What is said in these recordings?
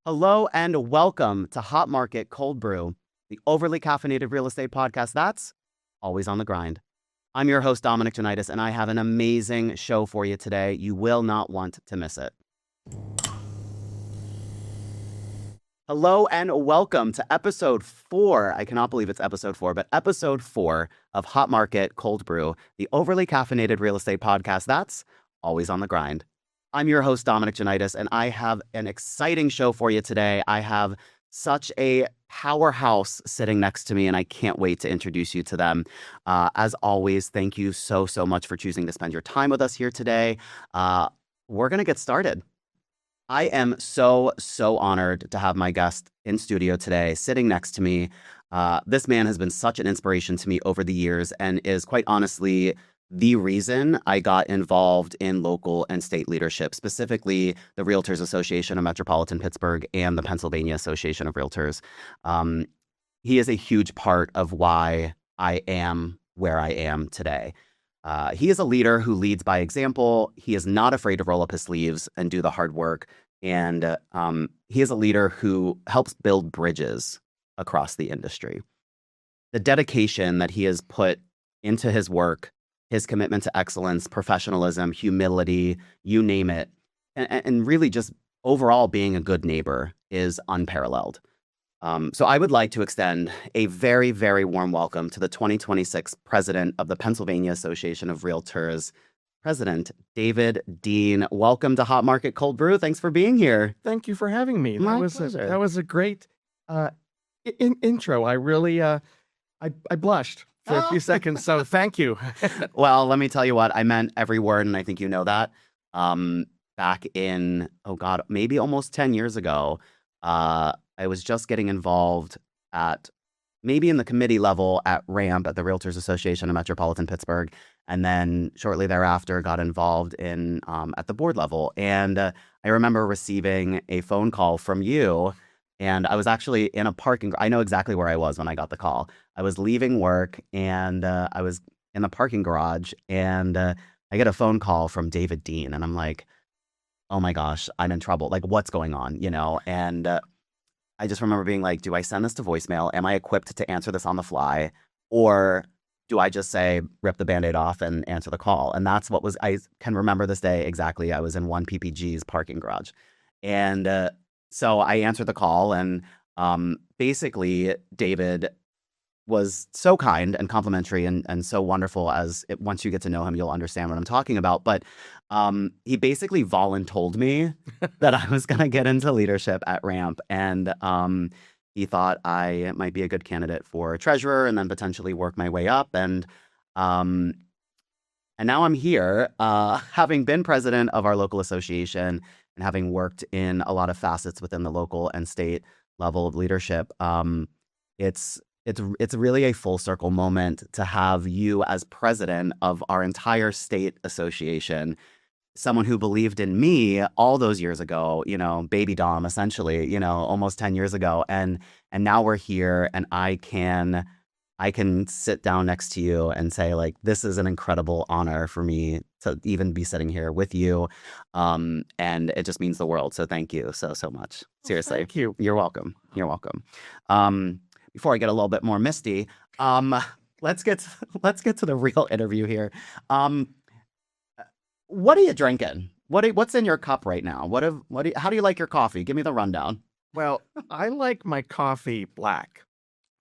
Hello and welcome to Hot Market Cold Brew, the overly caffeinated real estate podcast that's always on the grind. I'm your host, Dominic Janitis, and I have an amazing show for you today. You will not want to miss it. Hello and welcome to episode 4. I cannot believe it's episode 4, but episode 4 of Hot Market Cold Brew, the overly caffeinated real estate podcast that's always on the grind. I'm your host, Dominic Janitis, and I have an exciting show for you today. I have such a powerhouse sitting next to me, and I can't wait to introduce you to them. As always, thank you so much for choosing to spend your time with us here today. We're going to get started. I am so honored to have my guest in studio today, sitting next to me. This man has been such an inspiration to me over the years and is quite honestly the reason I got involved in local and state leadership, specifically the Realtors Association of Metropolitan Pittsburgh and the Pennsylvania Association of Realtors. He is a huge part of why I am where I am today. He is a leader who leads by example. He is not afraid to roll up his sleeves and do the hard work. And he is a leader who helps build bridges across the industry. The dedication that he has put into his work, his commitment to excellence, professionalism, humility, you name it, and really just overall being a good neighbor is unparalleled. So I would like to extend a very warm welcome to the 2026 president of the Pennsylvania Association of Realtors, President David Dean. Welcome to Hot Market Cold Brew. Thanks for being here. Thank you for having me. My That pleasure. was a great intro. I really I blushed for a few seconds, so thank you. Well, let me tell you what, I meant every word, and I think you know that. Back in, oh God, maybe almost 10 years ago, I was just getting involved at maybe in the committee level at RAMP, at the Realtors Association of Metropolitan Pittsburgh, and then shortly thereafter got involved in at the board level. And I remember receiving a phone call from you, and I was actually in a parking. I know exactly where I was when I got the call. I was leaving work, and I was in the parking garage, and I get a phone call from David Dean, and I'm like, oh my gosh, I'm in trouble. Like, what's going on? And I just remember being like, do I send this to voicemail? Am I equipped to answer this on the fly? Or do I just say, rip the Band-Aid off and answer the call? And that's what was, I can remember this day exactly. I was in one PPG's parking garage. And so I answered the call, and basically David was so kind and complimentary and so wonderful. Once you get to know him, you'll understand what I'm talking about. But he basically voluntold me that I was going to get into leadership at RAMP, and he thought I might be a good candidate for treasurer and then potentially work my way up. And now I'm here, having been president of our local association and having worked in a lot of facets within the local and state level of leadership. It's really a full circle moment to have you as president of our entire state association, someone who believed in me all those years ago, baby Dom, essentially, almost 10 years ago. And now we're here, and I can sit down next to you and say, like, this is an incredible honor for me to even be sitting here with you. And it just means the world. So thank you so much. Seriously. Thank you. You're welcome. You're welcome. Before I get a little bit more misty, let's get to the real interview here. What are you drinking? What's in your cup right now? How do you like your coffee? Give me the rundown. Well, I like my coffee black,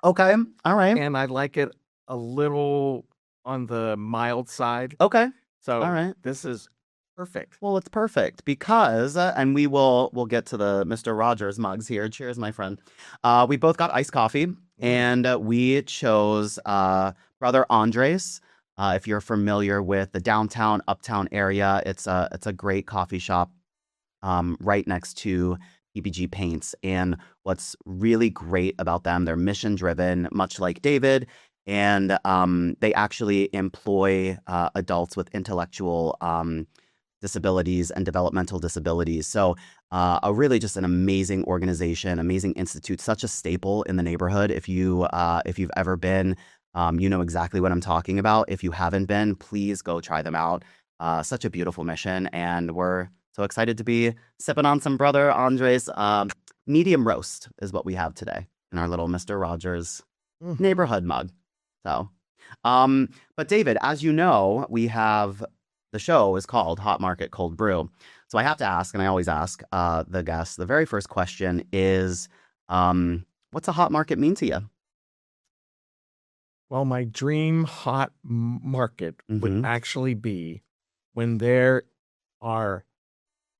Okay. All right. and I like it a little on the mild side. Okay. So All right. this is perfect. Well, it's perfect because, and we'll get to the Mr. Rogers mugs here. Cheers, my friend. We both got iced coffee, and we chose Brother Andres. If you're familiar with the downtown, uptown area, it's a great coffee shop right next to PPG Paints. And what's really great about them, they're mission driven, much like David. And they actually employ adults with intellectual disabilities and developmental disabilities. So really just an amazing organization, amazing institute, such a staple in the neighborhood. If you've ever been, you know exactly what I'm talking about. If you haven't been, please go try them out. Such a beautiful mission, and we're so excited to be sipping on some Brother Andres medium roast is what we have today in our little Mr. Rogers Mhm. neighborhood mug. So, but David, as you know, we have the show is called Hot Market Cold Brew. So I have to ask, and I always ask the guests, the very first question is, what's a hot market mean to you? Well, my dream hot market would Mm-hmm. actually be when there are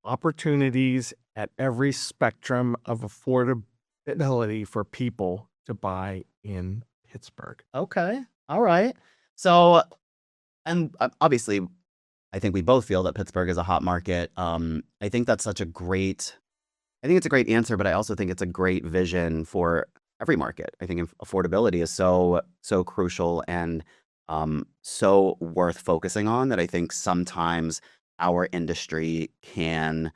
opportunities at every spectrum of affordability for people to buy in Pittsburgh. Okay. All right. So, and obviously, I think we both feel that Pittsburgh is a hot market. I think that's such a great I think it's a great answer, but I also think it's a great vision for every market. I think affordability is so crucial and so worth focusing on that I think sometimes our industry can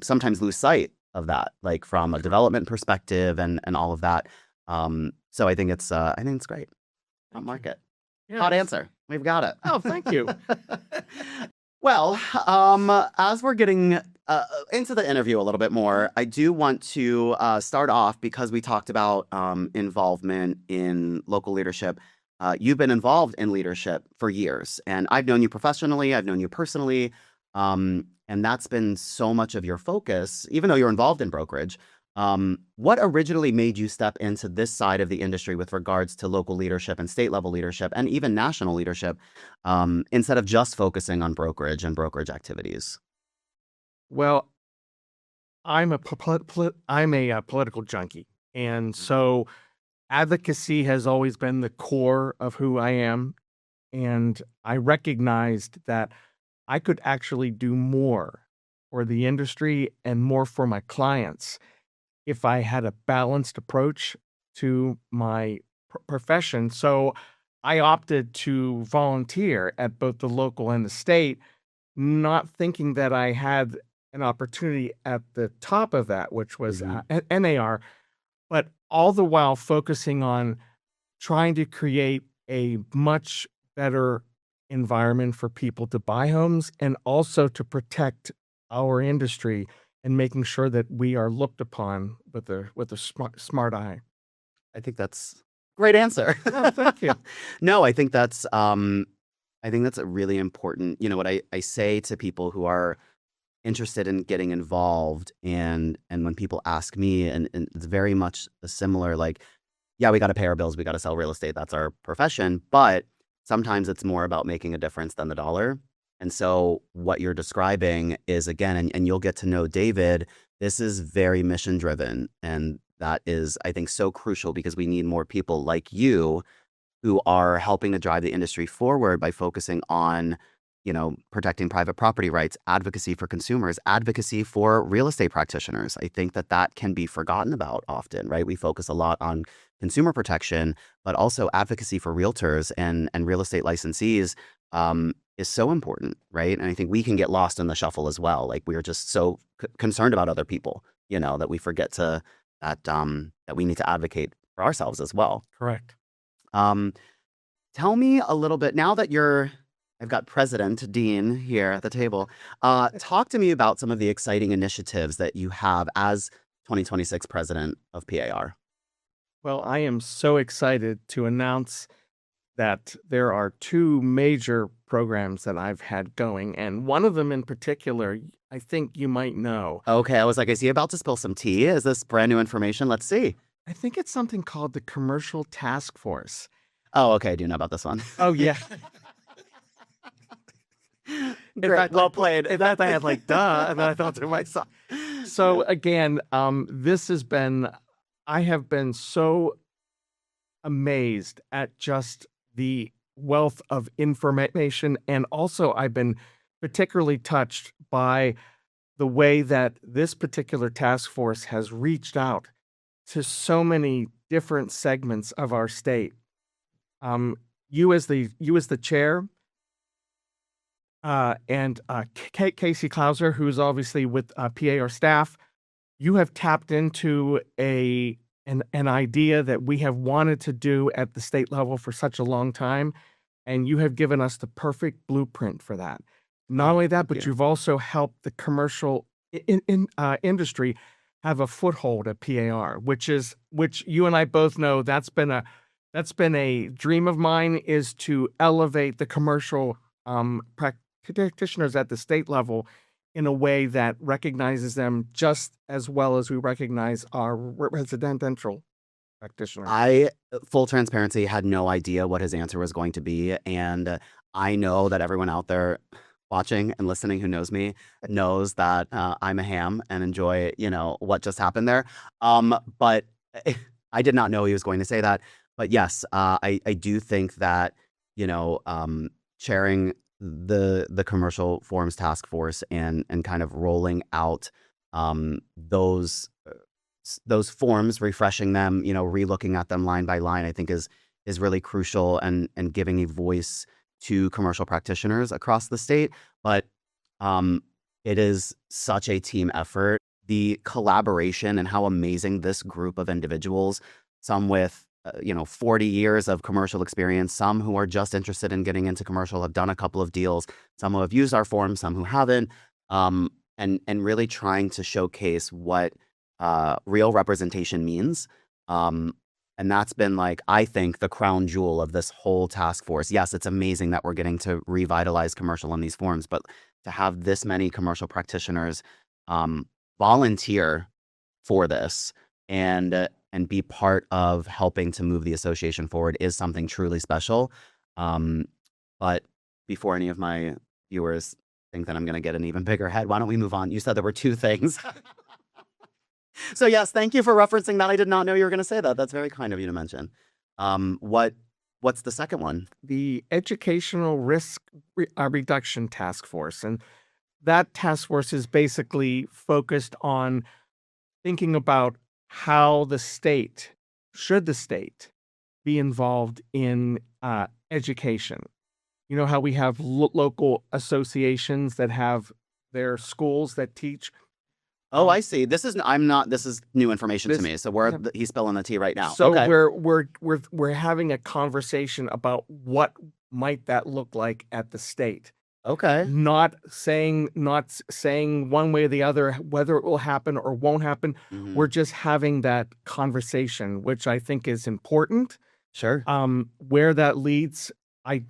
sometimes lose sight of that, like from a development perspective and all of that. So I think it's great. Hot Thank you. market. Hot Yes. answer. We've got it. Oh, thank you. Well, as we're getting into the interview a little bit more, I do want to start off because we talked about involvement in local leadership. You've been involved in leadership for years, and I've known you professionally, I've known you personally, and that's been so much of your focus, even though you're involved in brokerage. What originally made you step into this side of the industry with regards to local leadership and state level leadership and even national leadership, instead of just focusing on brokerage and brokerage activities? Well, I'm a political junkie, and so advocacy has always been the core of who I am. And I recognized that I could actually do more for the industry and more for my clients if I had a balanced approach to my profession. So I opted to volunteer at both the local and the state, not thinking that I had an opportunity at the top of that, which was Hmm. NAR, but all the while focusing on trying to create a much better environment for people to buy homes and also to protect our industry and making sure that we are looked upon with a smart eye. I think that's a great answer. Oh, thank you. No, I think that's a really important, what I say to people who are interested in getting involved and when people ask me and it's very much a similar like, yeah, we got to pay our bills, we got to sell real estate, that's our profession, but sometimes it's more about making a difference than the dollar. And so what you're describing is again, and you'll get to know David, this is very mission driven and that is I think so crucial because we need more people like you who are helping to drive the industry forward by focusing on, protecting private property rights, advocacy for consumers, advocacy for real estate practitioners. I think that that can be forgotten about often, right? We focus a lot on consumer protection, but also advocacy for realtors and real estate licensees is so important, right? And I think we can get lost in the shuffle as well. Like we're just so concerned about other people, that we forget that we need to advocate for ourselves as well. Correct. Um, Tell me a little bit now that I've got President Dean here at the table. Talk to me about some of the exciting initiatives that you have as 2026 president of PAR. Well, I am so excited to announce that there are two major programs that I've had going, and one of them in particular, I think you might know. Okay, I was like, is he about to spill some tea? Is this brand new information? Let's see. I think it's something called the Commercial Task Force. Oh, okay, I do know about this one. Oh, yeah. Great, well played. In fact, I had like, duh, and then I thought to myself. So again, I have been so amazed at just the wealth of information, and also I've been particularly touched by the way that this particular task force has reached out to so many different segments of our state. You as the chair, and Casey Klauser, who's obviously with PAR staff, you have tapped into an idea that we have wanted to do at the state level for such a long time, and you have given us the perfect blueprint for that. Not only that, but you. you've also helped the commercial industry have a foothold at PAR, which you and I both know that's been a dream of mine, is to elevate the commercial practitioners at the state level in a way that recognizes them just as well as we recognize our residential practitioners. I, full transparency, had no idea what his answer was going to be. And I know that everyone out there watching and listening who knows me knows that I'm a ham and enjoy, what just happened there. But I did not know he was going to say that. But yes, I do think that, chairing the commercial forums task force and kind of rolling out those those forms, refreshing them, relooking at them line by line, I think is really crucial and giving a voice to commercial practitioners across the state. But it is such a team effort. The collaboration and how amazing this group of individuals, some with 40 years of commercial experience, some who are just interested in getting into commercial, have done a couple of deals, some who have used our form, some who haven't, and really trying to showcase what real representation means. And that's been, like, I think, the crown jewel of this whole task force. Yes, it's amazing that we're getting to revitalize commercial in these forums, but to have this many commercial practitioners volunteer for this and be part of helping to move the association forward is something truly special. But before any of my viewers think that I'm going to get an even bigger head, why don't we move on? You said there were two things. So yes, thank you for referencing that. I did not know you were going to say that. That's very kind of you to mention. What's the second one? The Educational Risk Reduction Task Force. And that task force is basically focused on thinking about how the state be involved in education. You know how we have local associations that have their schools that teach. Oh, I see. This is new information to me. So he's spilling the tea right now. So okay. we're having a conversation about what might that look like at the state. Okay. Not saying one way or the other whether it will happen or won't happen. Mhm. We're just having that conversation, which I think is important. Sure. Where that leads, I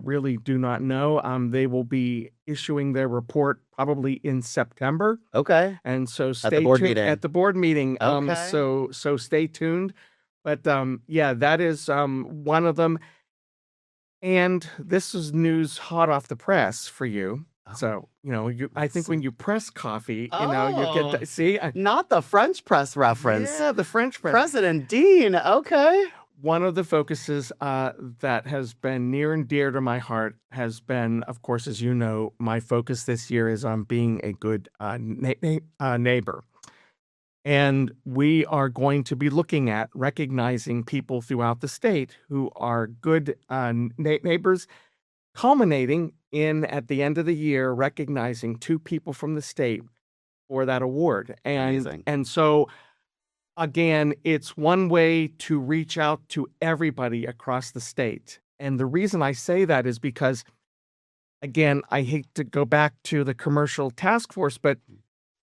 really do not know. They will be issuing their report probably in September. Okay. And so At the board meeting. At the board meeting. Okay. So stay tuned. But yeah, that is one of them. And this is news hot off the press for you. Oh. So, I think when you press coffee, you Oh. get see, Not the French press reference. yeah, the French press. President Dean. Okay. One of the focuses that has been near and dear to my heart has been, of course, as you know, my focus this year is on being a good neighbor. And we are going to be looking at recognizing people throughout the state who are good neighbors, culminating in, at the end of the year, recognizing 2 people from the state for that award. Amazing. And so, again, it's one way to reach out to everybody across the state. And the reason I say that is because, again, I hate to go back to the commercial task force, but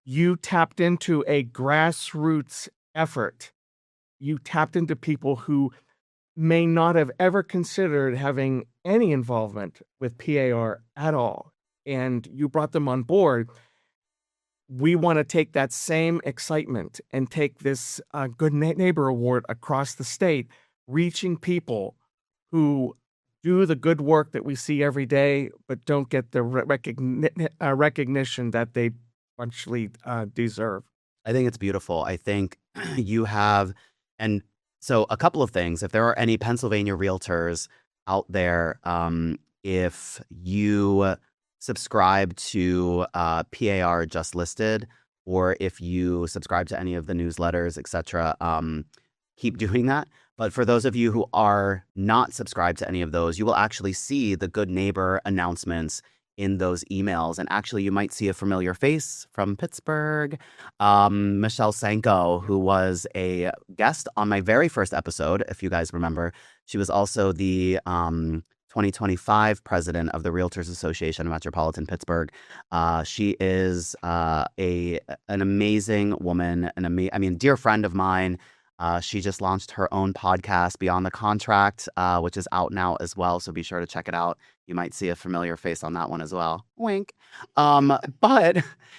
you tapped into a grassroots effort. You tapped into people who may not have ever considered having any involvement with PAR at all, and you brought them on board. We want to take that same excitement and take this Good Neighbor Award across the state, reaching people who do the good work that we see every day, but don't get the recognition that they actually deserve. I think it's beautiful. I think you have, and so a couple of things. If there are any Pennsylvania realtors out there, if you subscribe to PAR Just Listed, or if you subscribe to any of the newsletters, etc., keep doing that. But for those of you who are not subscribed to any of those, you will actually see the Good Neighbor announcements in those emails. And actually, you might see a familiar face from Pittsburgh, Michelle Sanko, who was a guest on my very first episode, if you guys remember. She was also the 2025 president of the Realtors Association of Metropolitan Pittsburgh. She is an amazing woman, dear friend of mine. She just launched her own podcast, Beyond the Contract, which is out now as well. So be sure to check it out. You might see a familiar face on that one as well. Wink. But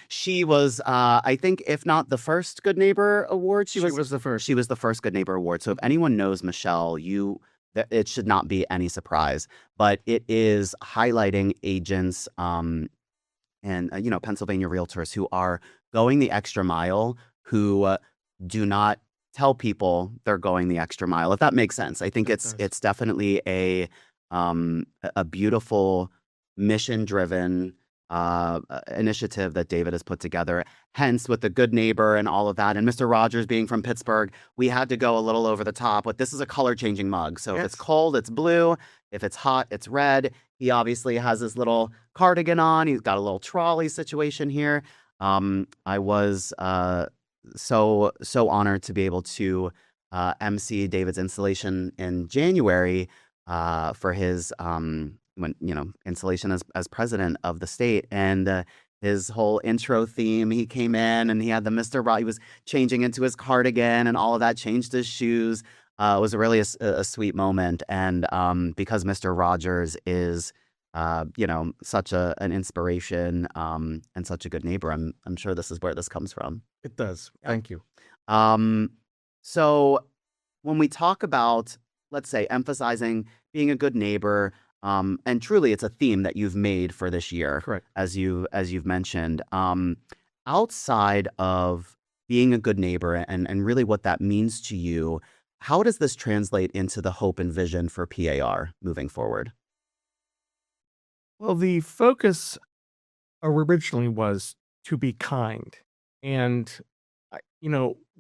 she was, I think, if not the first Good Neighbor Award, She was the first. she was the first Good Neighbor Award. So if anyone knows Michelle, it should not be any surprise. But it is highlighting agents and Pennsylvania realtors who are going the extra mile, who do not tell people they're going the extra mile, if that makes sense. I think It it's does. definitely a beautiful mission-driven initiative that David has put together. Hence, with the Good Neighbor and all of that, and Mr. Rogers being from Pittsburgh, we had to go a little over the top. But this is a color-changing mug. So if it's Yes. cold, it's blue. If it's hot, it's red. He obviously has his little cardigan on. He's got a little trolley situation here. I was so honored to be able to MC David's installation in January for his installation as president of the state, and his whole intro theme. He came in and he had the Mr. He was changing into his cardigan and all of that. Changed his shoes. It was really a sweet moment, and because Mr. Rogers is such an inspiration and such a good neighbor, I'm sure this is where this comes from. It does. Yeah. Thank you. So when we talk about, let's say, emphasizing being a good neighbor, and truly it's a theme that you've made for this year, Correct. as you've mentioned, outside of being a good neighbor and really what that means to you, how does this translate into the hope and vision for PAR moving forward? Well, the focus originally was to be kind. And,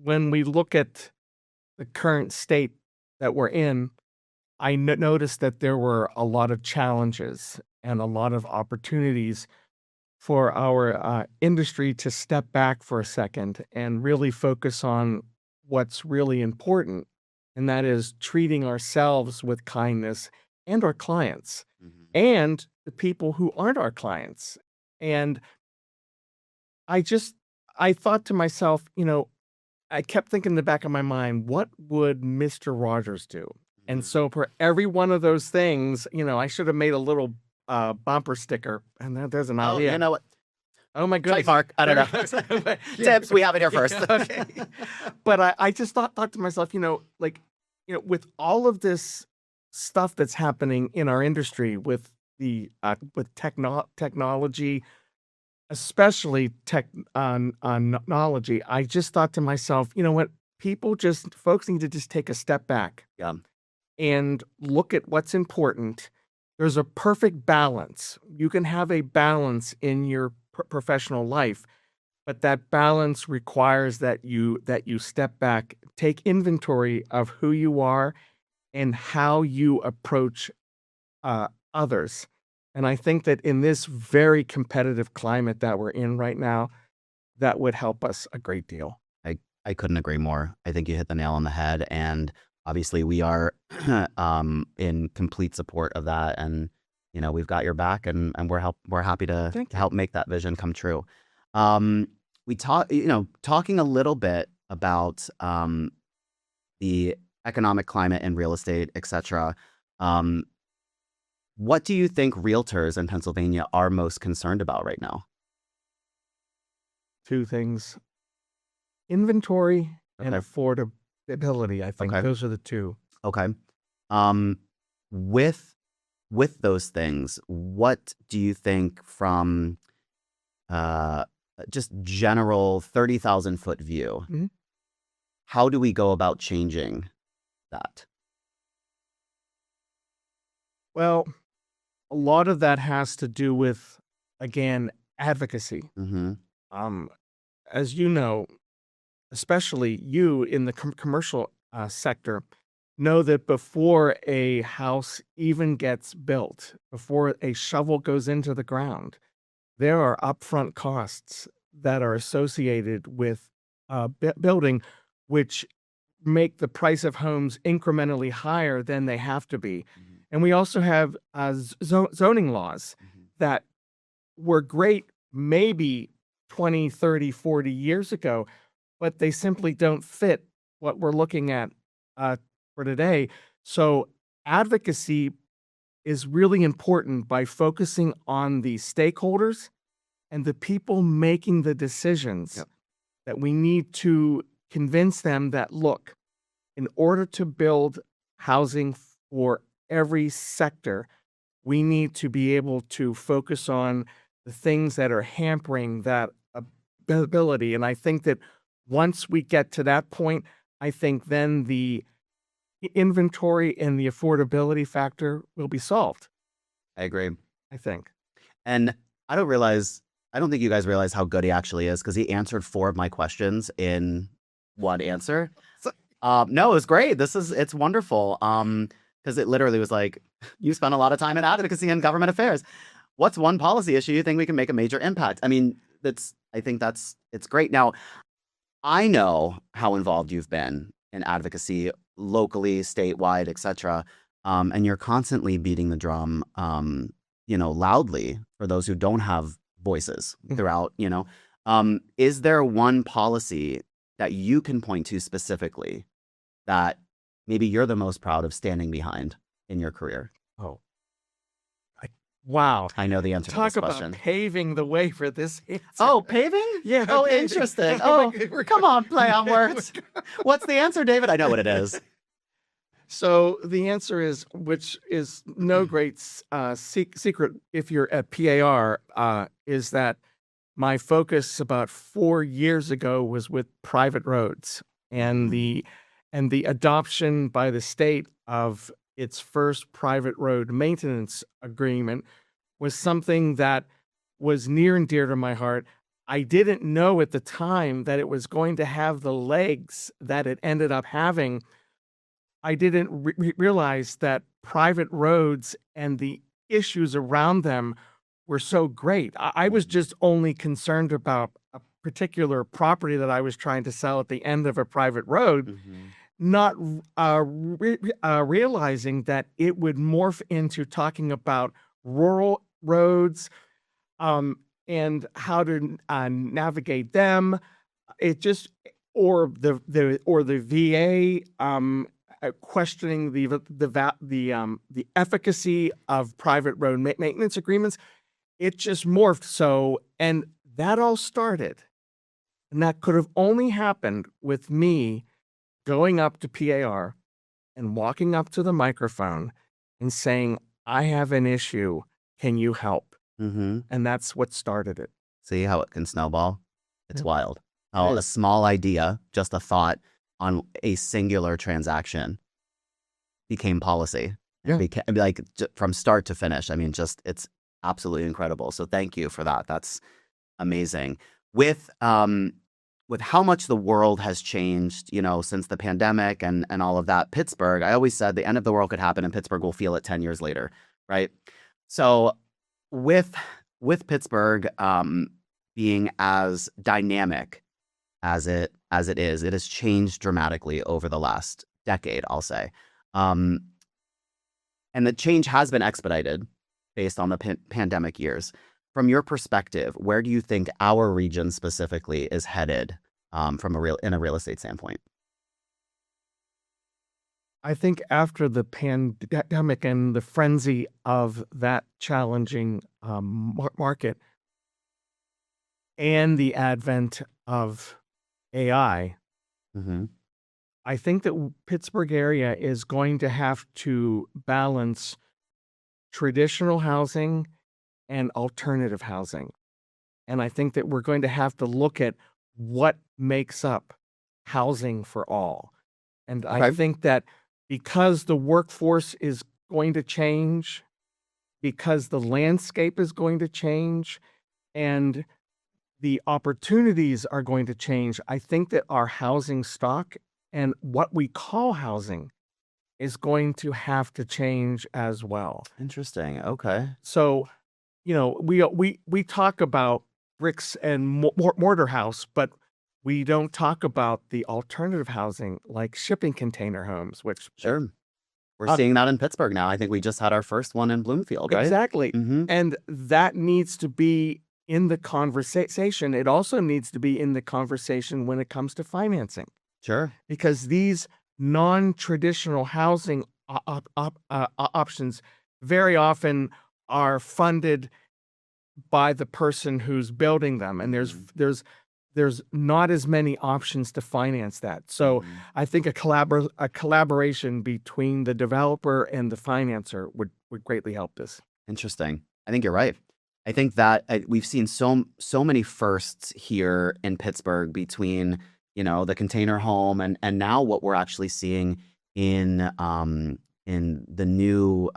when we look at the current state that we're in, I noticed that there were a lot of challenges and a lot of opportunities for our industry to step back for a second and really focus on what's really important. And that is treating ourselves with kindness and our clients and the people who aren't our clients. And I thought to myself, I kept thinking in the back of my mind, what would Mr. Rogers do? And so for every one of those things, I should have made a little bumper sticker. And there's an idea. You know what? Oh my goodness. Trademark. I don't know. Tips. We have it here first. Okay. But I just thought to myself, with all of this stuff that's happening in our industry with the with technology, especially technology, I just thought to myself, you know what? Folks need to just take a step back. Yeah. And look at what's important. There's a perfect balance. You can have a balance in your professional life, but that balance requires that you step back, take inventory of who you are and how you approach others. And I think that in this very competitive climate that we're in right now, that would help us a great deal. I couldn't agree more. I think you hit the nail on the head, and obviously we are in complete support of that, and we've got your back, and we're happy to help make that vision come true. We talking a little bit about the economic climate in real estate, etc. What do you think realtors in Pennsylvania are most concerned about right now? Two things: inventory and Okay. affordability. I think Okay. those are the two. Okay. With those things, what do you think from just general 30,000-foot view? Mhm. How do we go about changing that? Well, a lot of that has to do with, again, advocacy. Mm-hmm. As you know, especially you in the commercial sector, know that before a house even gets built, before a shovel goes into the ground, there are upfront costs that are associated with building, which make the price of homes incrementally higher than they have to be. And we also have zoning laws Mhm. that were great maybe 20, 30, 40 years ago, but they simply don't fit what we're looking at uh, for today. So advocacy is really important by focusing on the stakeholders and the people making the decisions, Yep. that we need to convince them that, look, in order to build housing for every sector, we need to be able to focus on the things that are hampering that ability. And I think that once we get to that point, I think then the inventory and the affordability factor will be solved, I agree. I think. And I don't think you guys realize how good he actually is because he answered 4 of my questions in one answer. So- No, it was great. It's wonderful. Because it literally was like, you spent a lot of time in advocacy and government affairs. What's one policy issue you think we can make a major impact? I mean, it's great. Now, I know how involved you've been in advocacy locally, statewide, etc. And you're constantly beating the drum, loudly for those who don't have voices throughout, is there one policy that you can point to specifically that maybe you're the most proud of standing behind in your career? Oh, wow. I know the answer to this Talk about question. paving the way for this answer. Oh, paving? Yeah. Oh, paving. interesting. Oh, come on, play on words. What's the answer, David? I know what it is. So the answer is, which is no great secret if you're at PAR, is that my focus about 4 years ago was with private roads and the adoption by the state of its first private road maintenance agreement was something that was near and dear to my heart. I didn't know at the time that it was going to have the legs that it ended up having. I didn't realize that private roads and the issues around them were so great. I was just only concerned about a particular property that I was trying to sell at the end of a private road, Mhm. not realizing that it would morph into talking about rural roads, and how to navigate them. It just or the VA questioning the efficacy of private road maintenance agreements. It just morphed. So, and that all started, and that could have only happened with me going up to PAR and walking up to the microphone and saying, "I have an issue. Can you help?" Mhm. And that's what started it. See how it can snowball? It's Yeah. wild. How a small idea, just a thought on a singular transaction became policy. Yeah. From start to finish. I mean, just it's absolutely incredible. So thank you for that. That's amazing. With how much the world has changed, since the pandemic and all of that, Pittsburgh, I always said the end of the world could happen and Pittsburgh will feel it 10 years later, right? So with Pittsburgh being as dynamic as it is, it has changed dramatically over the last decade, I'll say. Um, and the change has been expedited based on the pandemic years. From your perspective, where do you think our region specifically is headed in a real estate standpoint? I think after the pandemic and the frenzy of that challenging market and the advent of AI, Mm-hmm. I think that Pittsburgh area is going to have to balance traditional housing and alternative housing. And I think that we're going to have to look at what makes up housing for all. And I Okay. think that because the workforce is going to change, because the landscape is going to change, and the opportunities are going to change, I think that our housing stock and what we call housing is going to have to change as well. Interesting. Okay. So, we talk about bricks and mortar house, but we don't talk about the alternative housing like shipping container homes, which Sure. We're seeing that in Pittsburgh now. I think we just had our first one in Bloomfield, right? Exactly. Mm-hmm. And that needs to be in the conversation. It also needs to be in the conversation when it comes to financing, Sure. because these non-traditional housing options very often are funded by the person who's building them, and there's not as many options to finance that. So Mhm. I think a collaboration between the developer and the financer would greatly help this. Interesting. I think you're right. I think that we've seen so many firsts here in Pittsburgh between, the container home and now what we're actually seeing in the new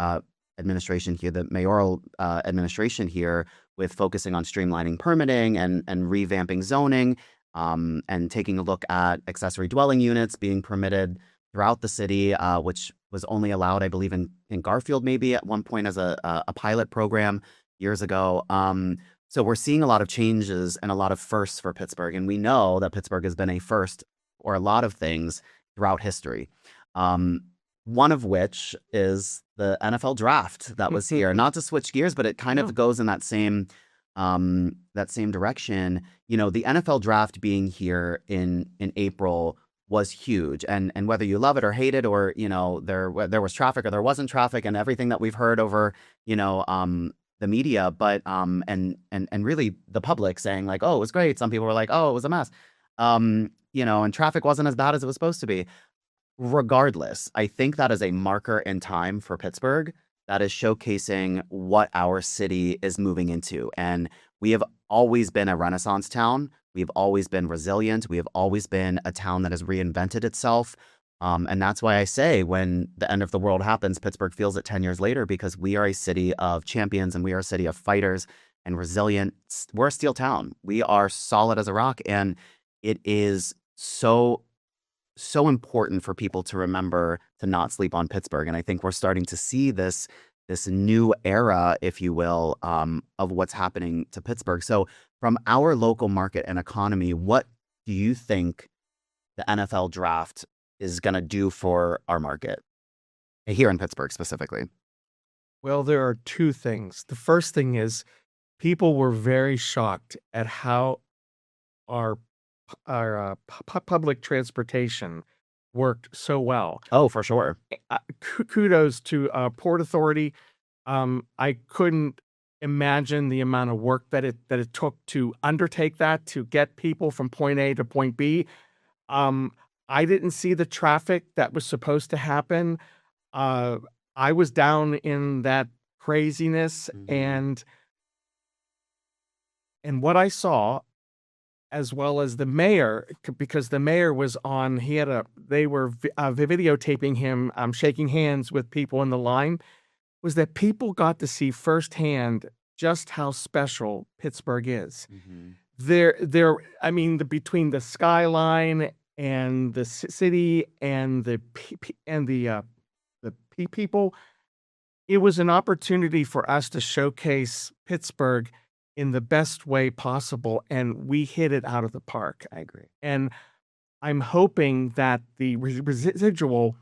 administration here, the mayoral administration here, with focusing on streamlining permitting and revamping zoning, and taking a look at accessory dwelling units being permitted throughout the city, which was only allowed, I believe, in Garfield maybe at one point as a pilot program years ago. So we're seeing a lot of changes and a lot of firsts for Pittsburgh, and we know that Pittsburgh has been a first or a lot of things throughout history. Um, One of which is the NFL draft that was here. Not to switch gears, but it kind No. of goes in that same direction. The NFL draft being here in April was huge, and whether you love it or hate it, or there was traffic or there wasn't traffic, and everything that we've heard over the media, but and really the public saying like, oh, it was great. Some people were like, oh, it was a mess. And traffic wasn't as bad as it was supposed to be. Regardless, I think that is a marker in time for Pittsburgh that is showcasing what our city is moving into. And we have always been a Renaissance town. We've always been resilient. We have always been a town that has reinvented itself. And that's why I say when the end of the world happens, Pittsburgh feels it 10 years later, because we are a city of champions and we are a city of fighters and resilient. We're a steel town. We are solid as a rock. And it is so important for people to remember to not sleep on Pittsburgh. And I think we're starting to see this new era, if you will, of what's happening to Pittsburgh. So from our local market and economy, what do you think the NFL draft is going to do for our market here in Pittsburgh specifically? Well, there are two things. The first thing is people were very shocked at how our public transportation worked so well. Oh, for sure. Kudos to Port Authority. I couldn't imagine the amount of work that it took to undertake that, to get people from point A to point B. I didn't see the traffic that was supposed to happen. I was down in that craziness, Mhm. and what I saw, as well as the mayor, because the mayor was on, they were videotaping him, shaking hands with people in the line, was that people got to see firsthand just how special Pittsburgh is. Mhm. I mean, between the skyline and the city and the people, it was an opportunity for us to showcase Pittsburgh in the best way possible, and we hit it out of the park. I agree. And I'm hoping that the residual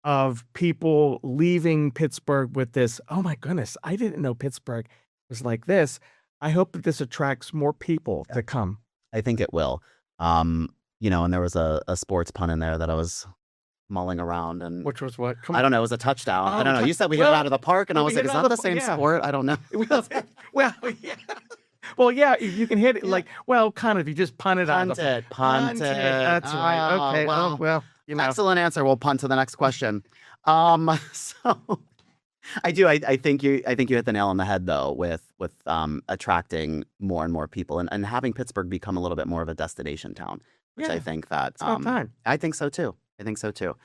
of people leaving Pittsburgh with this, oh my goodness, I didn't know Pittsburgh was like this. I hope that this attracts more people to come. I think it will. And there was a sports pun in there that I was mulling around, and Which was what? I don't know, it was a touchdown. I Oh, don't know. You said we hit it out of the park, and I we was hit like, is it out that of the the same yeah. sport? I don't know. Well, yeah. Well, yeah, you can hit it Yeah. kind of, you just punt it out. Punt it. That's right. Ah, Okay. well, Well, excellent answer. We'll punt to the next question. So I think you hit the nail on the head though with attracting more and more people, and having Pittsburgh become a little bit more of a destination town, which I Yeah, think that it's about time. I think so too. I think so too.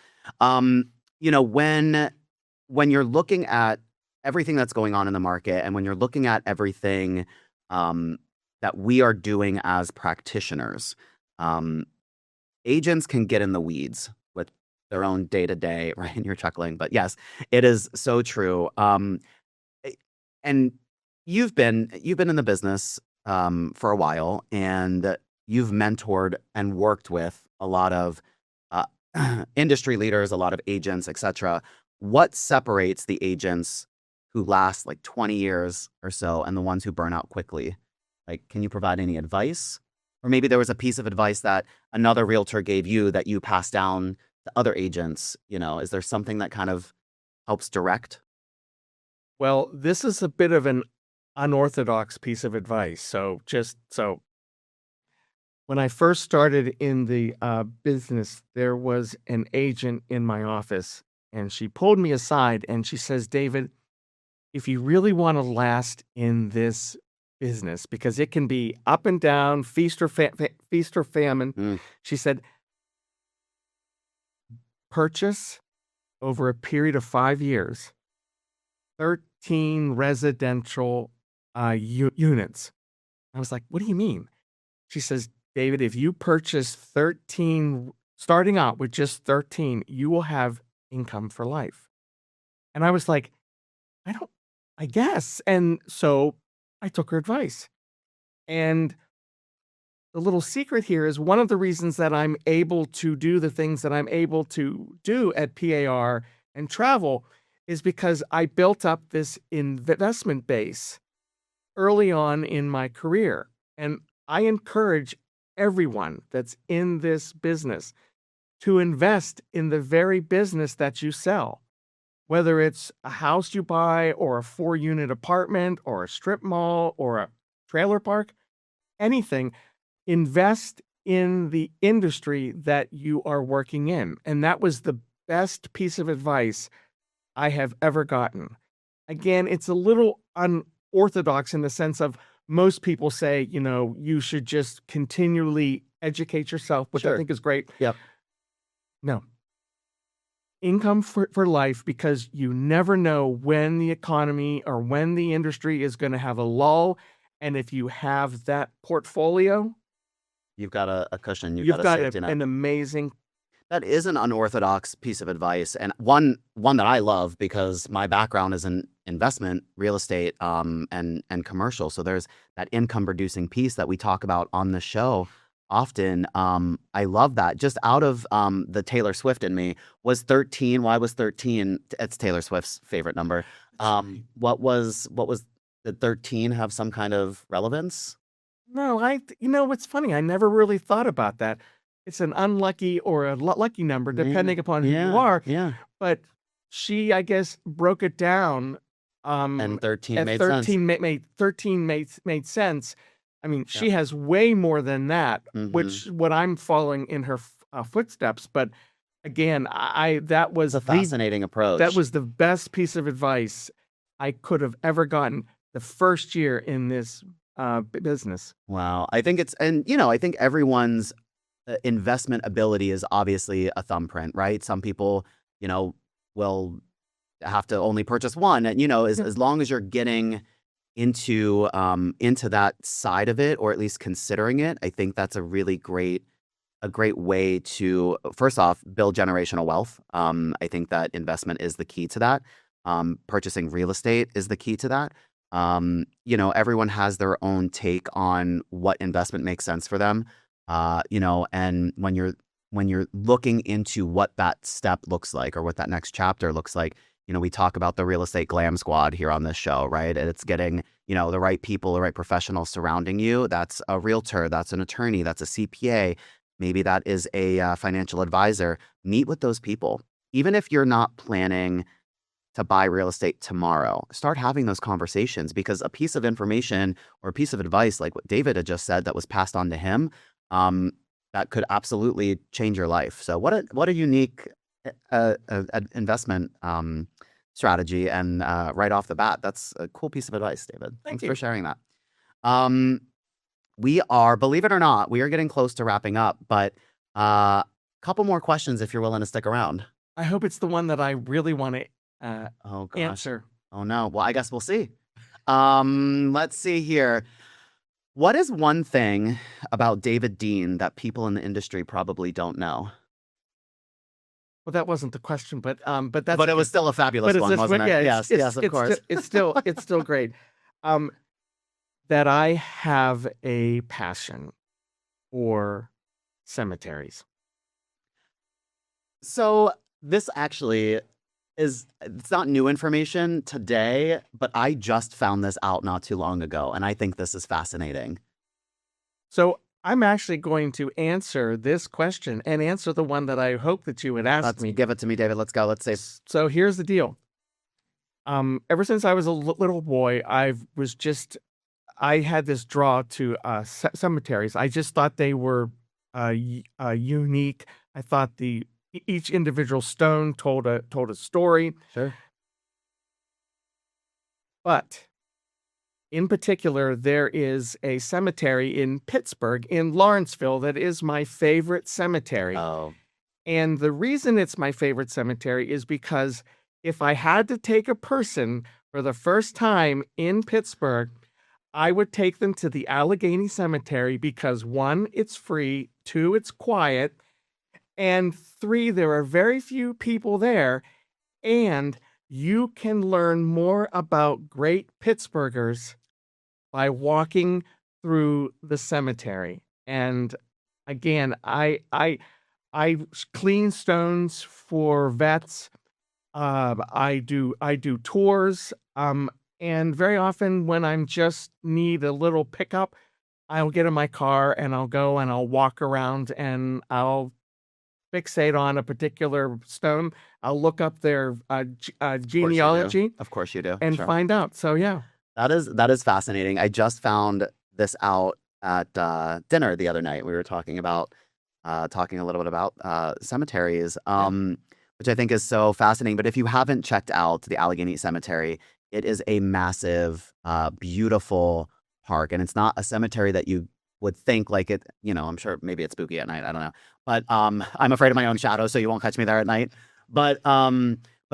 When you're looking at everything that's going on in the market, and when you're looking at everything that we are doing as practitioners, um, agents can get in the weeds with their own day to day, right? And you're chuckling, but yes, it is so true. A- and you've been in the business for a while, and you've mentored and worked with a lot of uh, industry leaders, a lot of agents, etc. what separates the agents who last like 20 years or so and the ones who burn out quickly? Like, can you provide any advice? Or maybe there was a piece of advice that another realtor gave you that you passed down to other agents. Is there something that kind of helps direct? Well, this is a bit of an unorthodox piece of advice. So when I first started in the business, there was an agent in my office, and she pulled me aside and she says, David, if you really want to last in this business, because it can be up and down, feast or famine, Mm, she said, purchase over a period of 5 years 13 residential units. I was like, what do you mean? She says, David, if you purchase 13, starting out with just 13, you will have income for life. And I was like, I don't, I guess. And so I took her advice. And the little secret here is one of the reasons that I'm able to do the things that I'm able to do at PAR and travel is because I built up this investment base early on in my career. And I encourage everyone that's in this business to invest in the very business that you sell, whether it's a house you buy or a 4-unit apartment or a strip mall or a trailer park, anything. Invest in the industry that you are working in. And that was the best piece of advice I have ever gotten. Again, it's a little unorthodox in the sense of most people say, you should just continually educate yourself, which I sure. think is great. Yep. No. Income for life, because you never know when the economy or when the industry is going to have a lull. And if you have that portfolio, You've got a cushion. You've you've got a got safety net. an amazing. That is an unorthodox piece of advice, and one that I love because my background is in investment, real estate, and commercial. So there's that income producing piece that we talk about on the show often. I love that. Just out of the Taylor Swift in me, was 13. Why was 13? It's Taylor Swift's favorite number. What was did 13 have some kind of relevance? No, what's funny? I never really thought about that. It's an unlucky or a lucky number, Yeah, depending upon who you yeah, are. yeah. But she, I guess, broke it down. And 13 At made sense. 13 made sense. I mean, Yeah. she has way more than that, Mhm. which what I'm following in her footsteps. But again, that was It's a fascinating approach. that was the best piece of advice I could have ever gotten the first year in this business. Wow. I think I think everyone's investment ability is obviously a thumbprint, right? Some people, will have to only purchase one. And, Yeah. as long as you're getting into that side of it, or at least considering it, I think that's a great way to, first off, build generational wealth. I think that investment is the key to that. Purchasing real estate is the key to that. Everyone has their own take on what investment makes sense for them. And when you're looking into what that step looks like or what that next chapter looks like, we talk about the real estate glam squad here on this show, right? And it's getting, the right people, the right professionals surrounding you. That's a realtor, that's an attorney, that's a CPA. Maybe that is a financial advisor. Meet with those people. Even if you're not planning to buy real estate tomorrow, start having those conversations, because a piece of information or a piece of advice like what David had just said that was passed on to him, that could absolutely change your life. So what a unique investment strategy, and right off the bat, that's a cool piece of advice, David. Thank Thanks for you. sharing that. Um, believe it or not, we are getting close to wrapping up, but a couple more questions if you're willing to stick around. I hope it's the one that I really want to Oh gosh. answer. Oh no. Well, I guess we'll see. Let's see here. What is one thing about David Dean that people in the industry probably don't know? Well, that wasn't the question, but that's But it was still a fabulous but it's one, this wasn't one. it? Yeah, Yes, yes, of course. it's still great. Um, that I have a passion for cemeteries. So this actually it's not new information today, but I just found this out not too long ago, and I think this is fascinating. So I'm actually going to answer this question and answer the one that I hope that you would ask Let's me. give it to me, David. Let's go. Let's say So here's the deal. Ever since I was a little boy, I had this draw to cemeteries. I just thought they were unique. I thought each individual stone told a story. sure. But in particular, there is a cemetery in Pittsburgh, in Lawrenceville, that is my favorite cemetery. Oh, And the reason it's my favorite cemetery is because if I had to take a person for the first time in Pittsburgh, I would take them to the Allegheny Cemetery because 1, it's free, 2, it's quiet, and 3, there are very few people there, and you can learn more about great Pittsburghers by walking through the cemetery. And again, I clean stones for vets. I do tours. And very often when I'm just need a little pickup, I'll get in my car and I'll go and I'll walk around and I'll fixate on a particular stone. I'll look up their genealogy of course you do. and Sure. find out. So yeah. That is fascinating. I just found this out at dinner the other night. We were talking a little bit about cemeteries, which I think is so fascinating. But if you haven't checked out the Allegheny Cemetery, it is a massive, beautiful park, and it's not a cemetery that you would think like it. I'm sure maybe it's spooky at night. I don't know, but I'm afraid of my own shadow, so you won't catch me there at night. But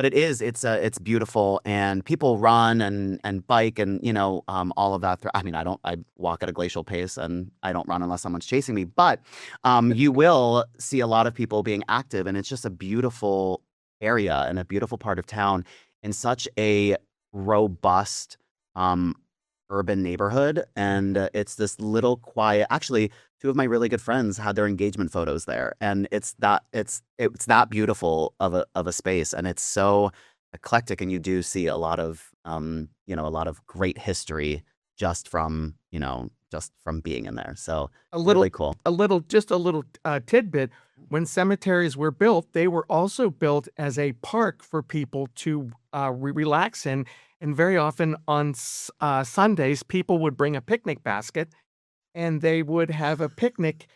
it's beautiful, and people run and bike and all of that. I walk at a glacial pace and I don't run unless someone's chasing me. But you will see a lot of people being active, and it's just a beautiful area and a beautiful part of town in such a robust urban neighborhood. And it's this little quiet. Actually, two of my really good friends had their engagement photos there, and it's that beautiful of a space, and it's so eclectic, and you do see a lot of great history just from being in there. So really cool. Just a little tidbit. When cemeteries were built, they were also built as a park for people to relax in. And very often on Sundays, people would bring a picnic basket and they would have a picnic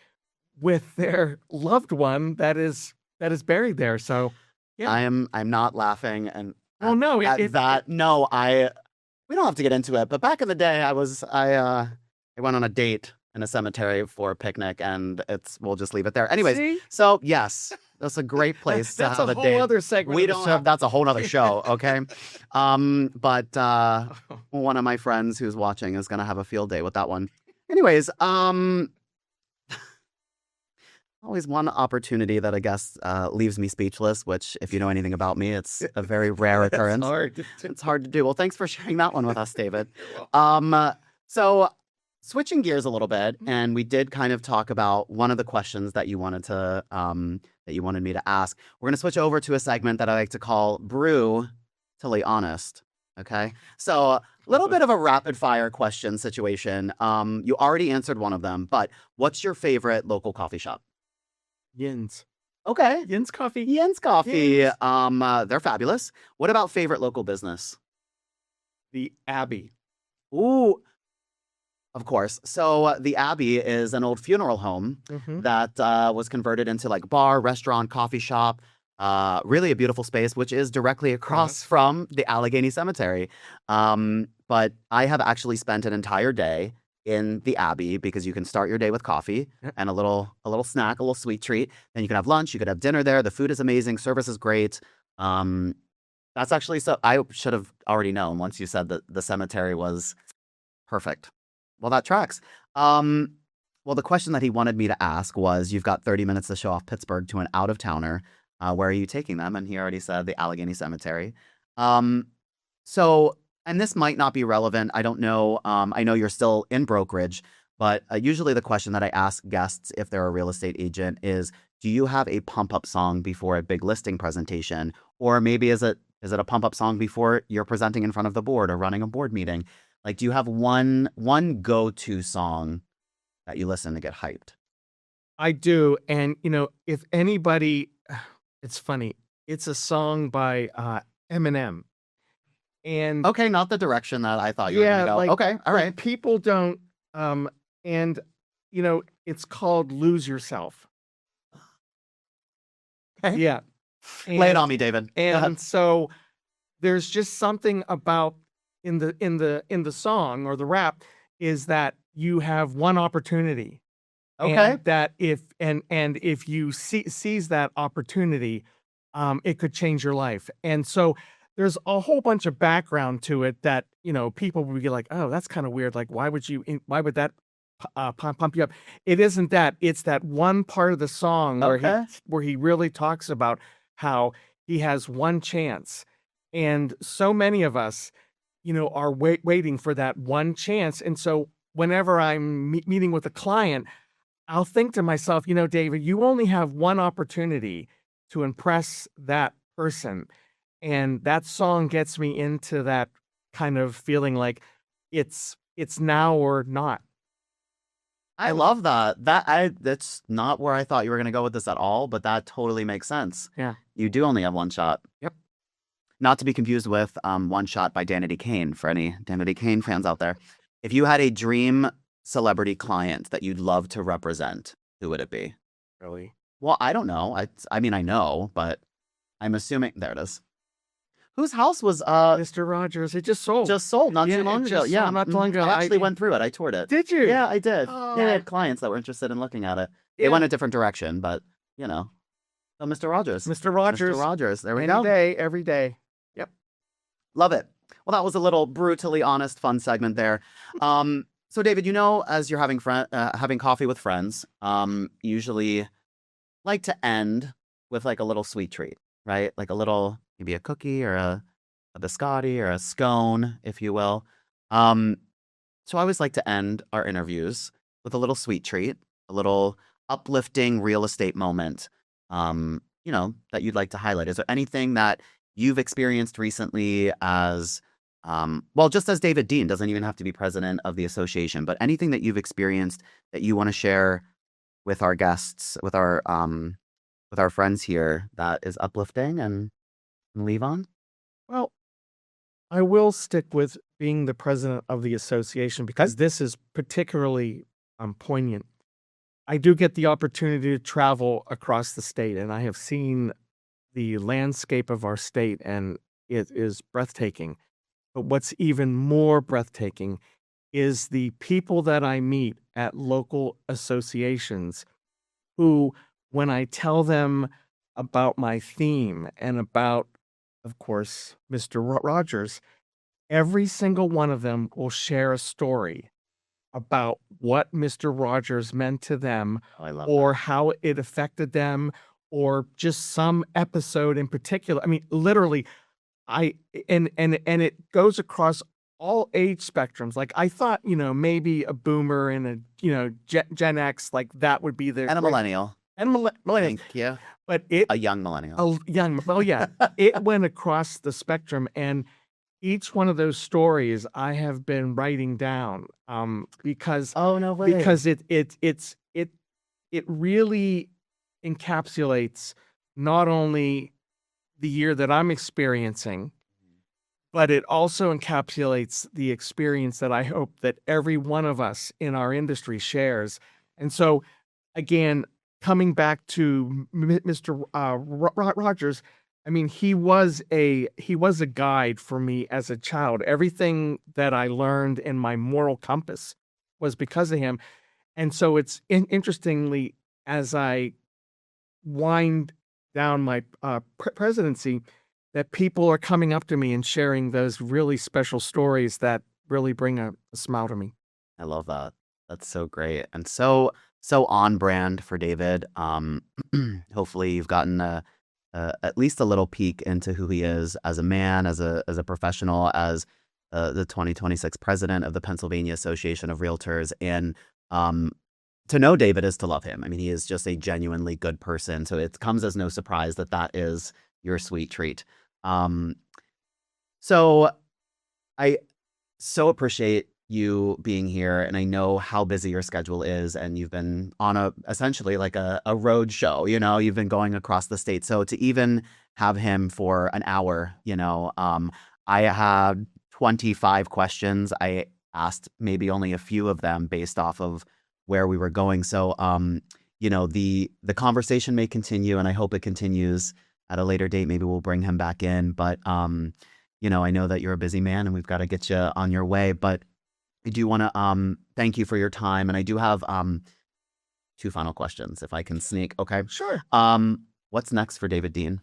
with their loved one that is buried there. So yeah. I'm not laughing and Oh no, at that. No, we don't have to get into it, but back in the day I went on a date in a cemetery for a picnic, and we'll just leave it there. Anyways, See? so yes, that's a great place to That's have a a whole date. other segment. We of the don't show. have that's a whole other show, okay? But one of my friends who's watching is gonna have a field day with that one. Anyways, always one opportunity that I guess leaves me speechless, which if you know anything about me, it's a very rare occurrence. It's hard to do. Well, thanks for sharing that one with us, David. So switching gears a little bit, and we did kind of talk about one of the questions that you wanted me to ask. We're going to switch over to a segment that I like to call Brew Totally Honest. Okay. So a little bit of a rapid fire question situation. You already answered one of them, but what's your favorite local coffee shop? Yin's. Okay. Yin's Coffee. Yin's Coffee. Yin's. They're fabulous. What about favorite local business? The Abbey. Ooh, of course. So the Abbey is an old funeral home that was converted into like bar, restaurant, coffee shop. Really a beautiful space, which is directly across from the Allegheny Cemetery. But I have actually spent an entire day in the Abbey because you can start your day with coffee and a little snack, a little sweet treat. Then you can have lunch, you could have dinner there. The food is amazing, service is great. That's actually so I should have already known once you said that the cemetery was perfect. Well, that tracks. Well, the question that he wanted me to ask was, you've got 30 minutes to show off Pittsburgh to an out-of-towner. Where are you taking them? And he already said the Allegheny Cemetery. And this might not be relevant. I don't know. I know you're still in brokerage, but usually the question that I ask guests if they're a real estate agent is, do you have a pump-up song before a big listing presentation? Or maybe is it Is it a pump up song before you're presenting in front of the board or running a board meeting? Like, do you have one go-to song that you listen to get hyped? I do, and, if anybody it's funny, it's a song by, Eminem, and Okay, not the direction that I thought you were gonna yeah, go. Okay, all right. people don't, and, it's called "Lose Yourself." Okay. Yeah, Lay it and on me, David. Go ahead. and so there's just something about in the song or the rap is that you have one opportunity. Okay. And that if you seize that opportunity, it could change your life. And so there's a whole bunch of background to it that, people would be like, "Oh, that's kinda weird, like, why would that pump you up?" It isn't that, it's that one part of the song Okay. where he really talks about how he has one chance, and so many of us, are waiting for that one chance, and so whenever I'm meeting with a client, I'll think to myself, David, you only have one opportunity to impress that person. And that song gets me into that kind of feeling like it's now or not. I love that. That's not where I thought you were gonna go with this at all, but that totally makes sense. Yeah. You do only have one shot. Yep. Not to be confused with One Shot by Danity Kane for any Danity Kane fans out there. If you had a dream celebrity client that you'd love to represent, who would it be? Really. Well, I don't know. I mean, I know, but I'm assuming there it is. Whose house was Mr. Rogers, it just sold. just sold not Yeah, too long it ago? just Yeah, sold not too long ago. I actually went through it. I toured it. Did you? Yeah, I did. Yeah, I had Oh, clients that were interested in looking at it. They yeah. went a different direction, but you know. So Mr. Rogers. Mr. Rogers, Mr. Rogers. There we any go. day, every day. Yep. Love it. Well, that was a little brutally honest, fun segment there. So David, as you're having coffee with friends, usually like to end with like a little sweet treat, right? Like a little, maybe a cookie or a biscotti or a scone, if you will. Um, so I always like to end our interviews with a little sweet treat, a little uplifting real estate moment, that you'd like to highlight. Is there anything that you've experienced recently as, well, just as David Dean, doesn't even have to be president of the association, but anything that you've experienced that you want to share with our guests, with our friends here that is uplifting and leave on? Well, I will stick with being the president of the association because this is particularly poignant. I do get the opportunity to travel across the state, and I have seen the landscape of our state, and it is breathtaking. But what's even more breathtaking is the people that I meet at local associations who, when I tell them about my theme and about, of course, Mr. Rogers, every single one of them will share a story about what Mr. Rogers meant to them Oh, I love or that. how it affected them or just some episode in particular. I mean, literally, I and it goes across all age spectrums. Like I thought, maybe a boomer and a, Gen X, like that would be And a millennial. and millennials, Thank you. but it A young millennial. young, well, yeah, it went across the spectrum, and each one of those stories I have been writing down, because Oh, no way. it really encapsulates not only the year that I'm experiencing, but it also encapsulates the experience that I hope that every one of us in our industry shares. And so, again, coming back to Mr. Rogers, I mean, he was a guide for me as a child. Everything that I learned in my moral compass was because of him. And so it's interestingly, as I wind down my presidency, that people are coming up to me and sharing those really special stories that really bring a smile to me. I love that. That's so great and so on brand for David. Hopefully you've gotten at least a little peek into who he is as a man, as a professional, as the 2026 president of the Pennsylvania Association of Realtors, and to know David is to love him. I mean, he is just a genuinely good person, so it comes as no surprise that that is your sweet treat. So I so appreciate you being here, and I know how busy your schedule is, and you've been on essentially like a road show, you've been going across the state. So to even have him for an hour, I had 25 questions. I asked maybe only a few of them based off of where we were going. So the conversation may continue, and I hope it continues at a later date. Maybe we'll bring him back in, but I know that you're a busy man and we've got to get you on your way, but I do want to thank you for your time. And I do have two final questions if I can sneak. Okay. Sure. What's next for David Dean?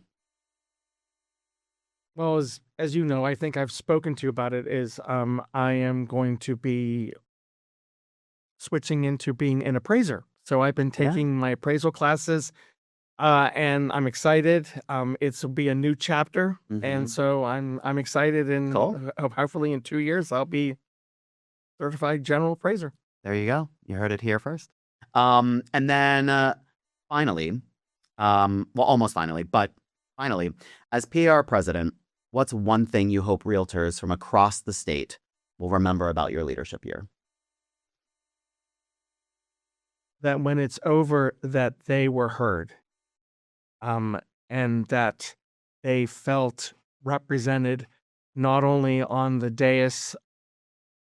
Well, as you know, I think I've spoken to you about it, is I am going to be switching into being an appraiser. So I've been taking my appraisal classes, and I'm excited. It'll be a new chapter, and so I'm excited. And Cool. Hopefully in 2 years, I'll be certified general appraiser. There you go. You heard it here first. And then finally, well, almost finally, but finally, as PR president, what's one thing you hope realtors from across the state will remember about your leadership year? That when it's over, that they were heard, and that they felt represented not only on the dais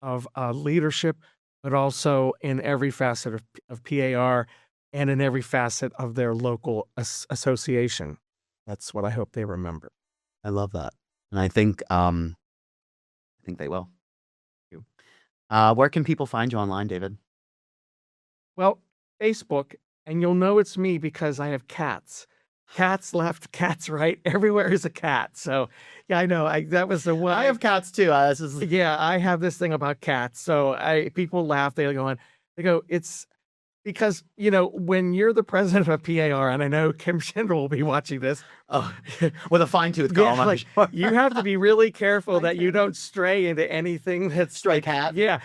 of leadership, but also in every facet of PAR and in every facet of their local association. That's what I hope they remember. I love that. And I think they will. Where can people find you online, David? Well, Facebook, and you'll know it's me because I have cats. Cats left, cats right. Everywhere is a cat. So, yeah, I know. That was the one. I have cats too. Yeah, I have this thing about cats. So people laugh. They go, it's because, when you're the president of PAR, and I know Kim Schindler will be watching this. Oh, with a fine-tooth comb. Yeah, sure. You have to be really careful that you don't stray into anything that's stray cat. Yeah.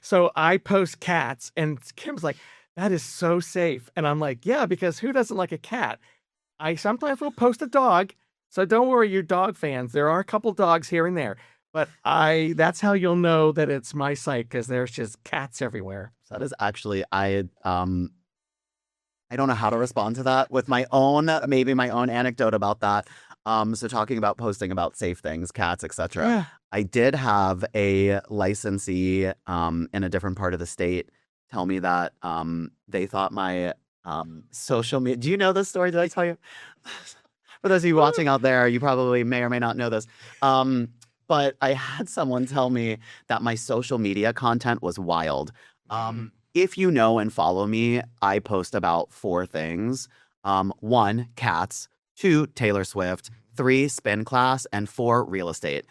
So I post cats, and Kim's like, that is so safe. And I'm like, yeah, because who doesn't like a cat? I sometimes will post a dog. So don't worry, you dog fans. There are a couple dogs here and there. But that's how you'll know that it's my site, because there's just cats everywhere. So that is actually, I don't know how to respond to that with maybe my own anecdote about that. So talking about posting about safe things, cats, etc. Yeah. I did have a licensee in a different part of the state tell me that they thought my social media. Do you know this story? Did I tell you? For those of you watching out there, you probably may or may not know this. But I had someone tell me that my social media content was wild. If you know and follow me, I post about 4 things. 1, cats. 2, Taylor Swift. 3, spin class. And 4, real estate.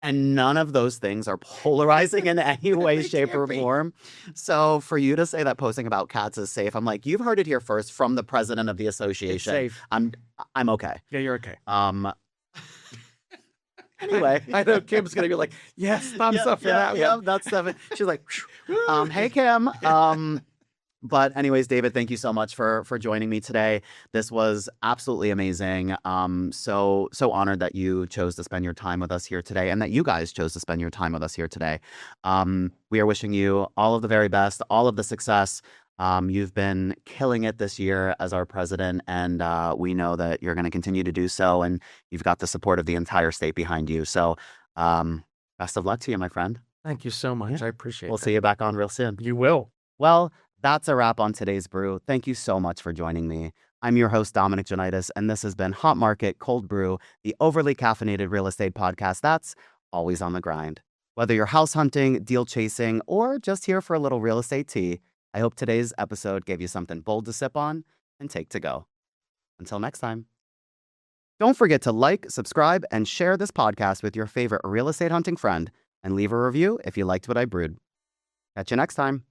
And none of those things are polarizing in any way, shape, or form. So for you to say that posting about cats is safe, I'm like, you've heard it here first from the president of the association. It's safe. I'm okay. Yeah, you're okay. Anyway, I know Kim's gonna be like, yes, thumbs up for that. Yeah, that's 7. She's like, hey Kim. But anyways, David, thank you so much for joining me today. This was absolutely amazing. So honored that you chose to spend your time with us here today, and that you guys chose to spend your time with us here today. We are wishing you all of the very best, all of the success. You've been killing it this year as our president, and we know that you're going to continue to do so, and you've got the support of the entire state behind you. So best of luck to you, my friend. Thank you so much. I appreciate it. We'll see you back on real soon. You will. Well, that's a wrap on today's brew. Thank you so much for joining me. I'm your host, Dominic Jonitis, and this has been Hot Market Cold Brew, the overly caffeinated real estate podcast that's always on the grind. Whether you're house hunting, deal chasing, or just here for a little real estate tea, I hope today's episode gave you something bold to sip on and take to go. Until next time. Don't forget to like, subscribe, and share this podcast with your favorite real estate hunting friend, and leave a review if you liked what I brewed. Catch you next time.